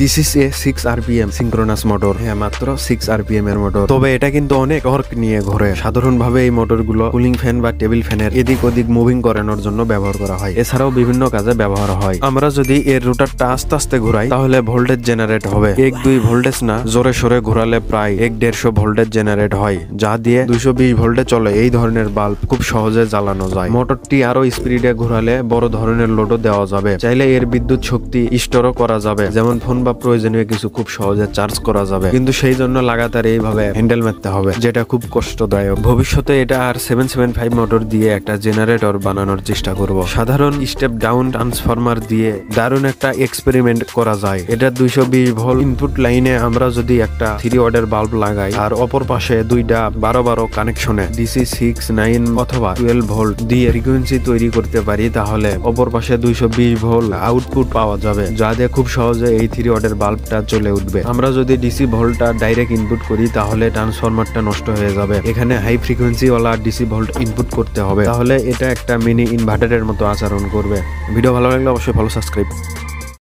This is a 6 RPM synchronous motor. হ্যাঁ, মাত্র 6 RPM এর মোটর। তবে এটা কিন্তু অনেক টর্ক নিয়ে ঘোরে। সাধারণভাবে এই মোটরগুলো কুলিং ফ্যান বা টেবিল ফ্যানের এদিক ওদিক মুভিং করানোর জন্য ব্যবহার করা হয়। এছাড়াও বিভিন্ন কাজে ব্যবহার হয়। আমরা যদি এর রোটারটা আস্তে আস্তে ঘুরাই তাহলে ভোল্টেজ জেনারেট হবে। 1-2 ভোল্টেজ না, জোরে সোরে ঘোরালে প্রায় 1-150 ভোল্টেজ জেনারেট হয়, যা দিয়ে 220 ভোল্টে চলে এই ধরনের বাল্ব খুব সহজে জ্বালানো যায়। মোটরটি আরো স্পিডে ঘোরালে বড় ধরনের লোডও দেওয়া যাবে। চাইলে এর বিদ্যুৎ শক্তি স্টোরও করা যাবে, যেমন ফোন বা প্রয়োজনীয় কিছু খুব সহজে চার্জ করা যাবে। কিন্তু সেই জন্য লাগাতার এইভাবে হ্যান্ডেল মারতে হবে, যেটা খুব কষ্টদায়ক। ভবিষ্যতে এটা আর 775 মোটর দিয়ে একটা জেনারেটর বানানোর চেষ্টা করব। সাধারণ স্টেপ ডাউন ট্রান্সফরমার দিয়ে দারুণ একটা এক্সপেরিমেন্ট করা যায়। এটা 220 ভোল্ট ইনপুট লাইনে আমরা যদি একটা 3 ওয়াটের বাল্ব লাগাই আর অপর পাশে দুইটা 12-12 কানেকশনে ডিসি 6, 9 অথবা 12 ভোল্ট দিয়ে ফ্রিকোয়েন্সি তৈরি করতে পারি, তাহলে অপর পাশে 220 ভোল্ট আউটপুট পাওয়া যাবে, যা দিয়ে খুব সহজে এই 3 ওয়াটের বাল্বটা চলে উঠবে। আমরা যদি ডিসি ভোল্টটা ডাইরেক্ট ইনপুট করি তাহলে ট্রান্সফরমারটা নষ্ট হয়ে যাবে। এখানে হাই ফ্রিকোয়েন্সি ওয়ালা ডিসি ভোল্ট ইনপুট করতে হবে, তাহলে এটা একটা মিনি ইনভার্টারের মতো আচরণ করবে। ভিডিও ভালো লাগলে অবশ্যই ফলো, সাবস্ক্রাইব।